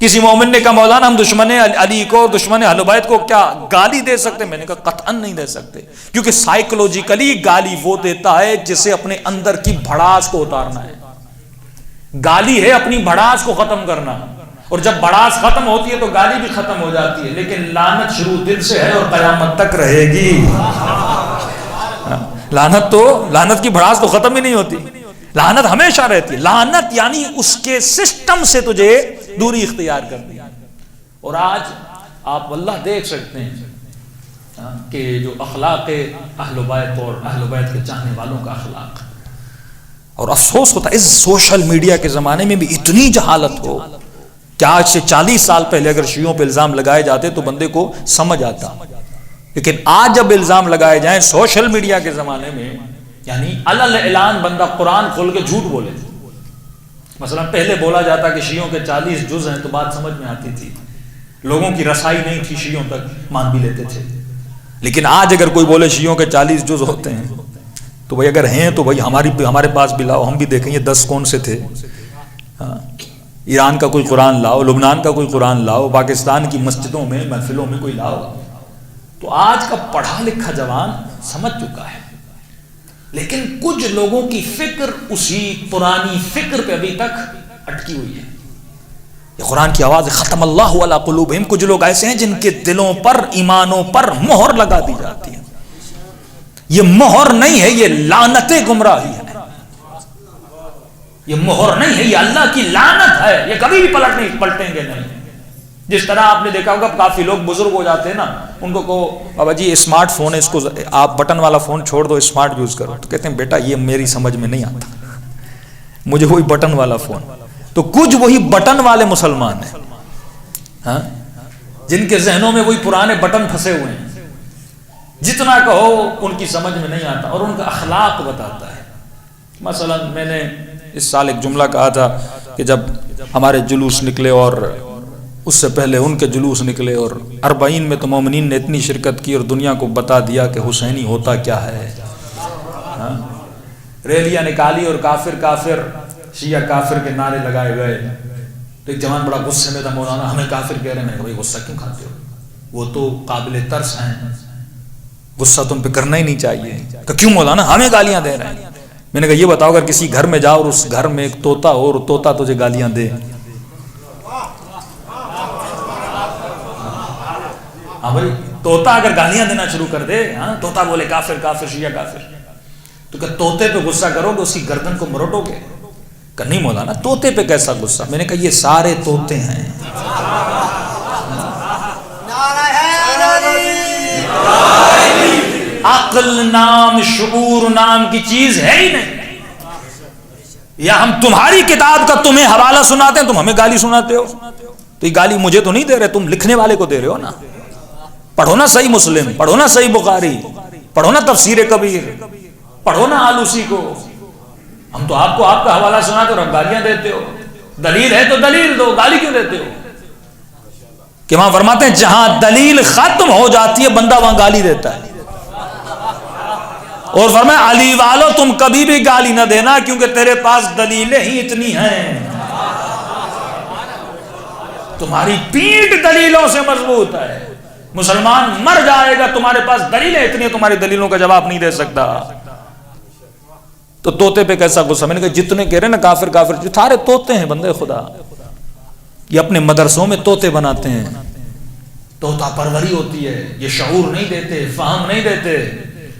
کسی مومن نے کہا مولانا ہم دشمن علی کو دشمن اہل بیت کو کیا گالی دے سکتے؟ میں نے کہا قطعاً نہیں دے سکتے، کیونکہ سائیکولوجیکلی گالی وہ دیتا ہے جسے اپنے اندر کی بھڑاس کو اتارنا ہے۔ گالی ہے اپنی بھڑاس کو ختم کرنا، اور جب بھڑاس ختم ہوتی ہے تو گالی بھی ختم ہو جاتی ہے، لیکن لعنت شروع دل سے ہے اور قیامت تک رہے گی۔ لعنت کی بھڑاس تو ختم ہی نہیں ہوتی، لعنت ہمیشہ رہتی ہے۔ لعنت یعنی اس کے سسٹم سے تجھے دوری اختیار کر دی۔ اور آج آپ واللہ دیکھ سکتے ہیں کہ جو اخلاق اہل بیت اور اہل بیت کے چاہنے والوں کا اخلاق، اور افسوس ہوتا ہے اس سوشل میڈیا کے زمانے میں بھی اتنی جہالت ہو کہ آج سے 40 سال پہلے اگر شیعوں پہ الزام لگائے جاتے تو بندے کو سمجھ آتا، لیکن آج جب الزام لگائے جائیں سوشل میڈیا کے زمانے میں، یعنی علل اعلان بندہ قرآن کھول کے جھوٹ بولے۔ مثلا پہلے بولا جاتا کہ شیعوں کے 40 جز ہیں تو بات سمجھ میں آتی تھی، لوگوں کی رسائی نہیں تھی، شیعوں تک مان بھی لیتے تھے۔ لیکن آج اگر کوئی بولے شیعوں کے 40 جز ہوتے ہیں تو بھائی اگر ہیں تو بھائی ہمارے پاس بھی لاؤ، ہم بھی دیکھیں یہ 10 کون سے تھے۔ ایران کا کوئی قرآن لاؤ، لبنان کا کوئی قرآن لاؤ، پاکستان کی مسجدوں میں محفلوں میں کوئی لاؤ۔ تو آج کا پڑھا لکھا جوان سمجھ چکا ہے، لیکن کچھ لوگوں کی فکر اسی پرانی فکر پہ ابھی تک اٹکی ہوئی ہے۔ یہ قرآن کی آواز ختم اللہ علی قلوبہم، کچھ لوگ ایسے ہیں جن کے دلوں پر ایمانوں پر مہر لگا دی جاتی ہے۔ یہ مہر نہیں ہے، یہ لعنت گمراہی ہے، یہ مہر نہیں ہے، یہ اللہ کی لعنت ہے، یہ کبھی بھی پلٹیں گے نہیں۔ جس طرح آپ نے دیکھا ہوگا کافی لوگ بزرگ ہو جاتے ہیں نا، ان کو کہو بابا جی اسمارٹ فون ہے، اس کو آپ بٹن والا فون چھوڑ دو، اسمارٹ یوز کرو، تو کہتے ہیں بیٹا یہ میری سمجھ میں نہیں آتا، مجھے وہی بٹن والا فون۔ تو کچھ وہی بٹن والے مسلمان ہیں ہاں جن کے ذہنوں میں وہی پرانے بٹن پھنسے ہوئے ہیں، جتنا کہو ان کی سمجھ میں نہیں آتا، اور ان کا اخلاق بتاتا ہے۔ مثلا میں نے اس سال ایک جملہ کہا تھا کہ جب ہمارے جلوس نکلے اور اس سے پہلے ان کے جلوس نکلے، اور 40 میں تو مومنین نے اتنی شرکت کی اور دنیا کو بتا دیا کہ حسینی ہوتا کیا ہے۔ ریلیاں نکالی اور کافر کافر شیعہ کافر کے نعرے لگائے گئے، تو ایک جوان بڑا غصے میں تھا، مولانا ہمیں کافر کہہ رہے ہیں۔ میں نے کہا بھائی غصہ کیوں کھاتے ہو، وہ تو قابل ترس ہیں، غصہ تم پہ کرنا ہی نہیں چاہیے۔ کہ کیوں مولانا ہمیں گالیاں دے رہے ہیں؟ میں نے کہا یہ بتاؤ اگر کسی گھر میں جاؤ اور اس گھر میں ایک طوطا ہو اور طوطا تجھے گالیاں دے، ہاں بھائی طوطا اگر گالیاں دینا شروع کر دے، ہاں طوطا بولے کافر کافر شیعہ کافر، تو کہ طوطے پہ غصہ کرو گے، اس کی گردن کو مروٹو گے؟ کہ نہیں مولانا طوطے پہ کیسا غصہ؟ میں نے کہا یہ سارے طوطے ہیں۔ عقل نام شعور نام کی چیز ہے ہی نہیں، یا ہم تمہاری کتاب کا تمہیں حوالہ سناتے ہیں، تم ہمیں گالی سناتے ہو؟ تو یہ گالی مجھے تو نہیں دے رہے، تم لکھنے والے کو دے رہے ہو نا۔ پڑھو نا صحیح مسلم، پڑھو نا صحیح بخاری، پڑھو نا تفسیر کبیر، پڑھو نا آلوسی کو۔ ہم تو آپ کو آپ کا حوالہ سناتے اور ہم گالیاں دیتے ہو۔ دلیل ہے تو دلیل دو، گالی کیوں دیتے ہو؟ کہ وہاں فرماتے ہیں جہاں دلیل ختم ہو جاتی ہے بندہ وہاں گالی دیتا ہے، اور فرمایا علی والو تم کبھی بھی گالی نہ دینا کیونکہ تیرے پاس دلیلیں ہی اتنی ہیں، تمہاری پیٹھ دلیلوں سے مضبوط ہے، مسلمان مر جائے گا تمہارے پاس دلیلیں اتنی ہیں، تمہاری دلیلوں کا جواب نہیں دے سکتا۔ تو طوطے پہ کیسا غصہ؟ میں نے کہا جتنے کہہ رہے ہیں نا کافر کافر، جو سارے طوطے ہیں بندے خدا، یہ اپنے مدرسوں میں طوطے بناتے ہیں، طوطا پروری ہوتی ہے، یہ شعور نہیں دیتے، فہم نہیں دیتے۔